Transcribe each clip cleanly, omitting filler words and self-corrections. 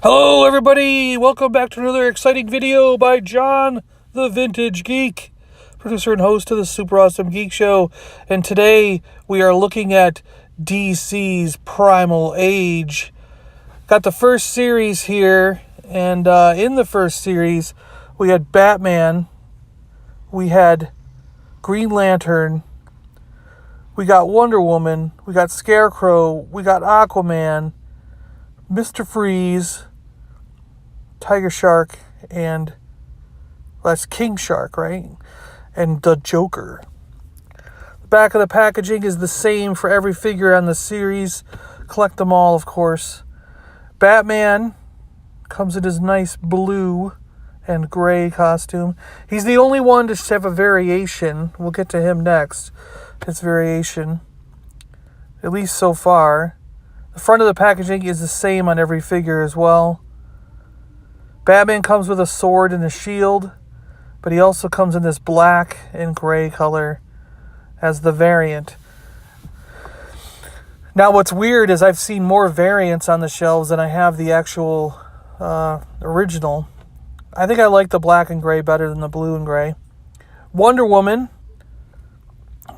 Hello everybody, welcome back to another exciting video by John the Vintage Geek, producer and host of the Super Awesome Geek Show. And today we are looking at DC's Primal Age. Got the first series here, and in the first series we had Batman, we had Green Lantern, we got Wonder Woman, we got Scarecrow, we got Aquaman, Mr. Freeze, Tiger Shark, and that's King Shark, right? And the Joker. The back of the packaging is the same for every figure on the series. Collect them all, of course. Batman comes in his nice blue and gray costume. He's the only one to have a variation. We'll get to him next. His variation, at least so far. The front of the packaging is the same on every figure as well. Batman comes with a sword and a shield, but he also comes in this black and gray color as the variant. Now what's weird is I've seen more variants on the shelves than I have the actual original. I think I like the black and gray better than the blue and gray. Wonder Woman.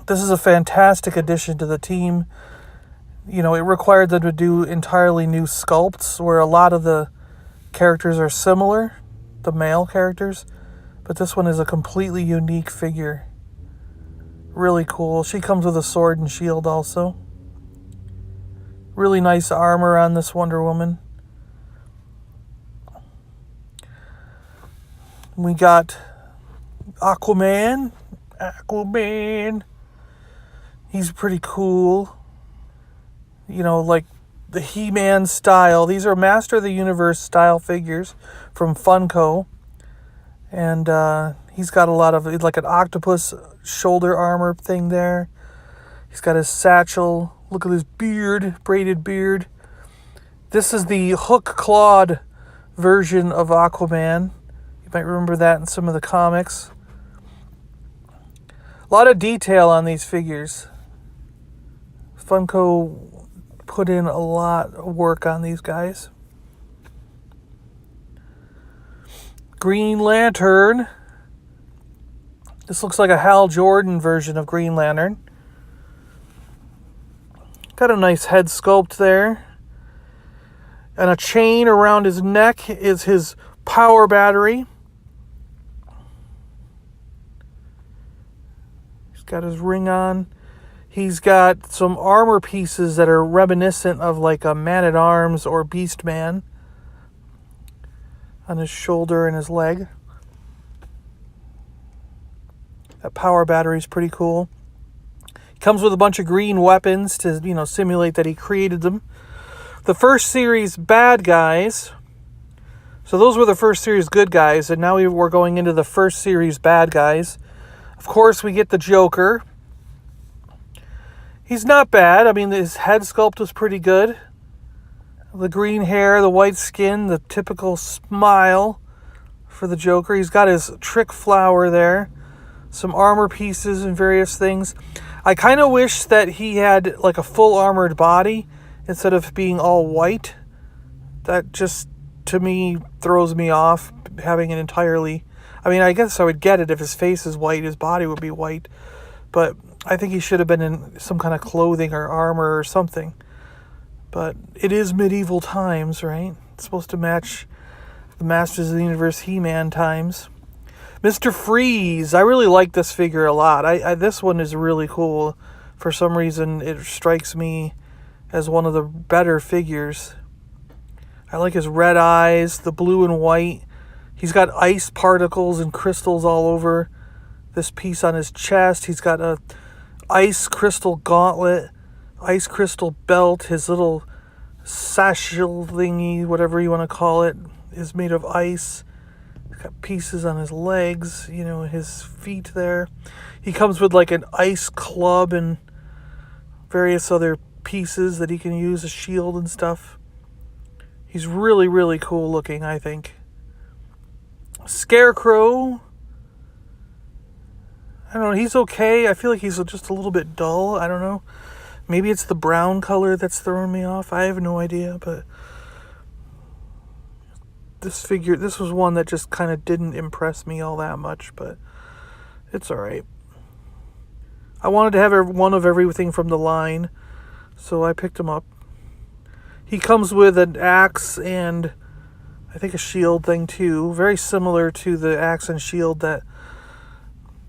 This is a fantastic addition to the team. You know, it required them to do entirely new sculpts where a lot of the characters are similar, the male characters, but this one is a completely unique figure. Really cool. She comes with a sword and shield also. Really nice armor on this Wonder Woman. We got Aquaman. He's pretty cool. You know, like the He-Man style. These are Master of the Universe style figures from Funko. And he's got a lot of, like an octopus shoulder armor thing there. He's got his satchel. Look at his beard, braided beard. This is the hook-clawed version of Aquaman. You might remember that in some of the comics. A lot of detail on these figures. Funko put in a lot of work on these guys. Green Lantern. This looks like a Hal Jordan version of Green Lantern. Got a nice head sculpt there. And a chain around his neck is his power battery. He's got his ring on. He's got some armor pieces that are reminiscent of like a Man-at-Arms or Beast-Man on his shoulder and his leg. That power battery is pretty cool. He comes with a bunch of green weapons to, you know, simulate that he created them. The first series bad guys. So those were the first series good guys, and now we're going into the first series bad guys. Of course, we get the Joker. He's not bad. I mean, his head sculpt was pretty good. The green hair, the white skin, the typical smile for the Joker. He's got his trick flower there. Some armor pieces and various things. I kind of wish that he had like a full armored body instead of being all white. That just, to me, throws me off having it entirely. I mean, I guess I would get it if his face is white, his body would be white. But I think he should have been in some kind of clothing or armor or something. But it is medieval times, right? It's supposed to match the Masters of the Universe He-Man times. Mr. Freeze. I really like this figure a lot. This one is really cool. For some reason, it strikes me as one of the better figures. I like his red eyes, the blue and white. He's got ice particles and crystals all over this piece on his chest. He's got a ice crystal gauntlet, ice crystal belt. His little satchel thingy, whatever you want to call it, is made of ice. He's got pieces on his legs, you know, his feet there. He comes with like an ice club and various other pieces that he can use, a shield and stuff. He's really, really cool looking, I think. Scarecrow. I don't know, he's okay. I feel like he's just a little bit dull. I don't know. Maybe it's the brown color that's throwing me off. I have no idea, but this figure, this was one that just kind of didn't impress me all that much, but it's alright. I wanted to have one of everything from the line, so I picked him up. He comes with an axe and I think a shield thing too. Very similar to the axe and shield that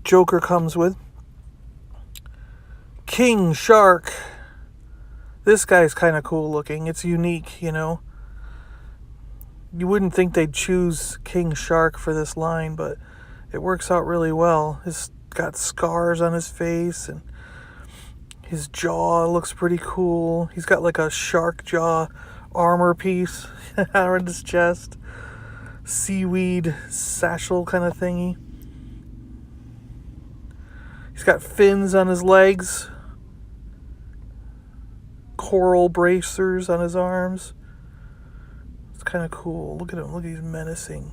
Joker comes with. King Shark. This guy's kind of cool looking. It's unique, you know. You wouldn't think they'd choose King Shark for this line, but it works out really well. He's got scars on his face and his jaw looks pretty cool. He's got like a shark jaw armor piece around his chest. Seaweed satchel kind of thingy. He's got fins on his legs. Coral bracers on his arms. It's kind of cool. Look at him. Look, he's menacing.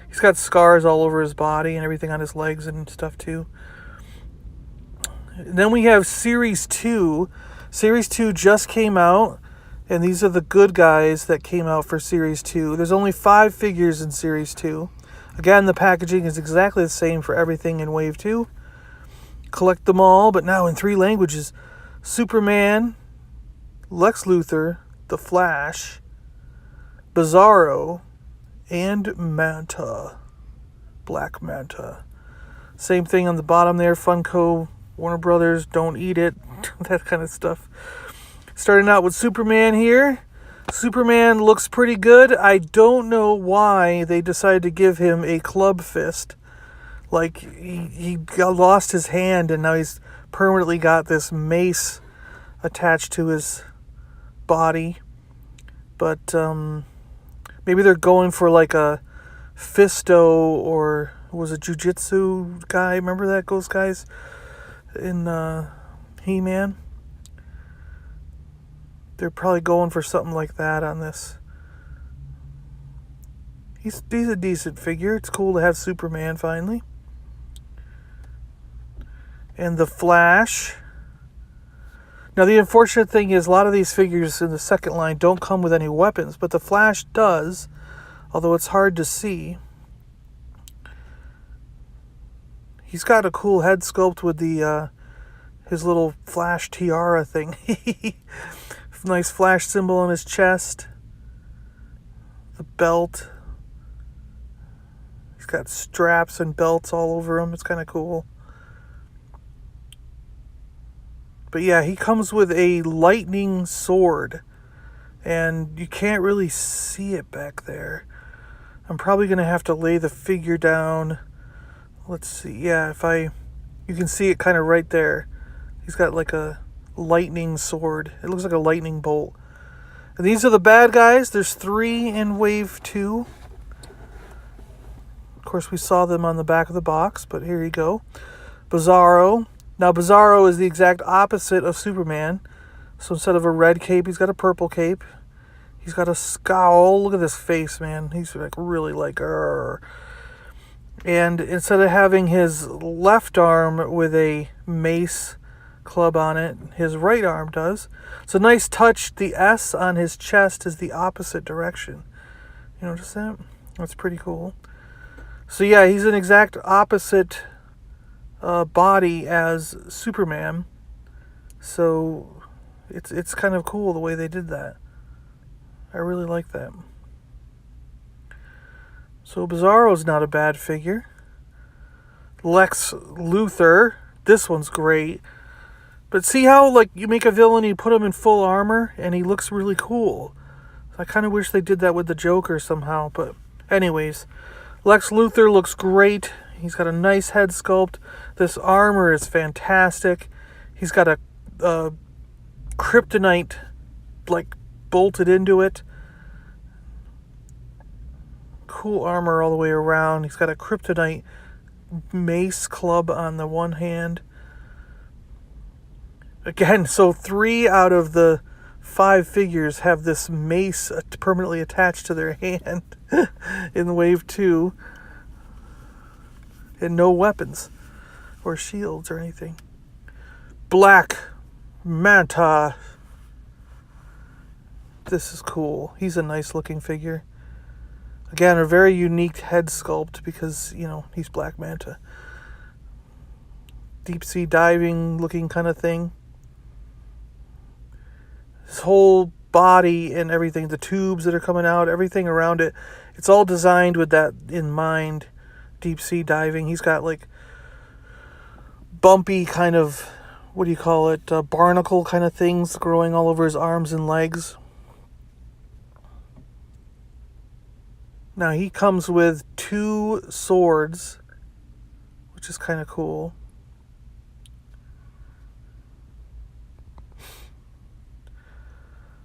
He's got scars all over his body and everything on his legs and stuff too. And then we have Series 2. Series 2 just came out, and these are the good guys that came out for Series 2. There's only 5 figures in Series 2. Again, the packaging is exactly the same for everything in Wave 2. Collect them all, but now in 3 languages. Superman, Lex Luthor, The Flash, Bizarro, and Manta. Black Manta. Same thing on the bottom there. Funko, Warner Brothers, don't eat it. That kind of stuff. Starting out with Superman here. Superman looks pretty good. I don't know why they decided to give him a club fist. Like, he lost his hand and now he's permanently got this mace attached to his body. But maybe they're going for like a Fisto or was a Jiu-Jitsu guy. Remember that, those guys in He-Man? They're probably going for something like that on this. He's a decent figure. It's cool to have Superman finally. And the Flash. Now the unfortunate thing is a lot of these figures in the second line don't come with any weapons, but the Flash does, although it's hard to see. He's got a cool head sculpt with the his little Flash tiara thing. Nice Flash symbol on his chest. The belt. He's got straps and belts all over him. It's kind of cool. But yeah, he comes with a lightning sword. And you can't really see it back there. I'm probably going to have to lay the figure down. Let's see. Yeah, you can see it kind of right there. He's got like a lightning sword. It looks like a lightning bolt. And these are the bad guys. There's 3 in Wave 2. Of course, we saw them on the back of the box, but here you go. Bizarro. Now, Bizarro is the exact opposite of Superman. So instead of a red cape, he's got a purple cape. He's got a scowl. Look at this face, man. He's like really like, Arr. And instead of having his left arm with a mace club on it, his right arm does. It's a nice touch. The S on his chest is the opposite direction. You notice that? That's pretty cool. So yeah, he's an exact opposite body as Superman. So it's kind of cool the way they did that. I really like that. So Bizarro's not a bad figure. Lex Luthor. This one's great. But see how, like, you make a villain, you put him in full armor, and he looks really cool. I kind of wish they did that with the Joker somehow. But anyways, Lex Luthor looks great. He's got a nice head sculpt. This armor is fantastic. He's got a kryptonite, like, bolted into it. Cool armor all the way around. He's got a kryptonite mace club on the one hand. Again, so 3 out of the 5 figures have this mace permanently attached to their hand in Wave 2. And no weapons or shields or anything. Black Manta. This is cool. He's a nice looking figure. Again, a very unique head sculpt because, he's Black Manta. Deep sea diving looking kind of thing. His whole body and everything, the tubes that are coming out, everything around it, it's all designed with that in mind. Deep sea diving. He's got like bumpy kind of, what do you call it, barnacle kind of things growing all over his arms and legs. Now he comes with 2 swords, which is kind of cool.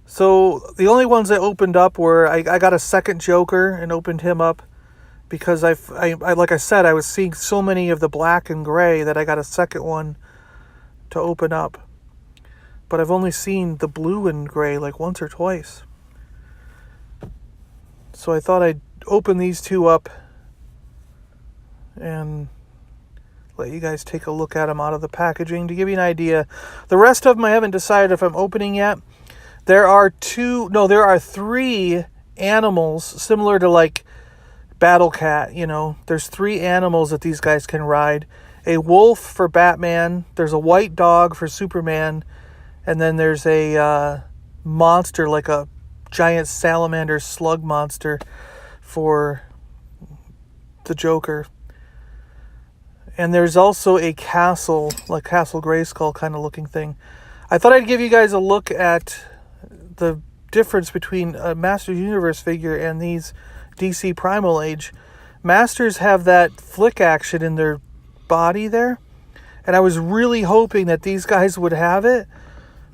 So the only ones I opened up were, I got a second Joker and opened him up because I like I said, I was seeing so many of the black and gray that I got a second one to open up. But I've only seen the blue and gray like once or twice. So I thought I'd open these 2 up and let you guys take a look at them out of the packaging to give you an idea. The rest of them I haven't decided if I'm opening yet. There are 3 animals similar to like Battle Cat, There's 3 animals that these guys can ride. A wolf for Batman, there's a white dog for Superman, and then there's a monster, like a giant salamander slug monster for the Joker. And there's also a castle, like Castle Grayskull kind of looking thing. I thought I'd give you guys a look at the difference between a Masters Universe figure and these DC Primal Age. Masters have that flick action in their body there, and I was really hoping that these guys would have it,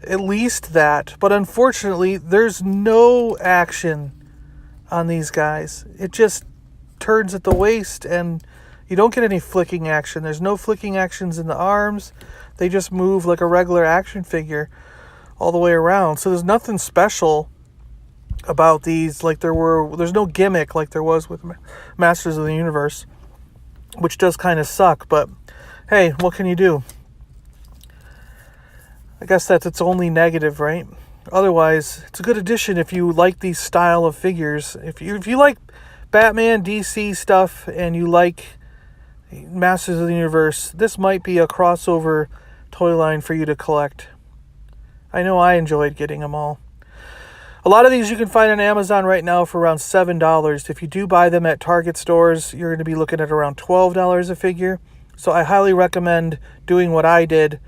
at least that. But unfortunately, there's no action on these guys. It just turns at the waist, and you don't get any flicking action. There's no flicking actions in the arms. They just move like a regular action figure all the way around. So there's nothing special about these like there's no gimmick like there was with Masters of the Universe, which does kind of suck, but hey, what can you do? I guess that's its only negative, right? Otherwise, it's a good addition if you like these style of figures. If you like Batman, DC stuff, and you like Masters of the Universe, this might be a crossover toy line for you to collect. I know I enjoyed getting them all. A lot of these you can find on Amazon right now for around $7. If you do buy them at Target stores, you're going to be looking at around $12 a figure. So I highly recommend doing what I did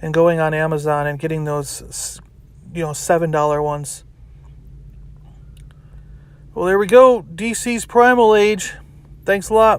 and going on Amazon and getting those, $7 ones. Well, there we go. DC's Primal Age. Thanks a lot.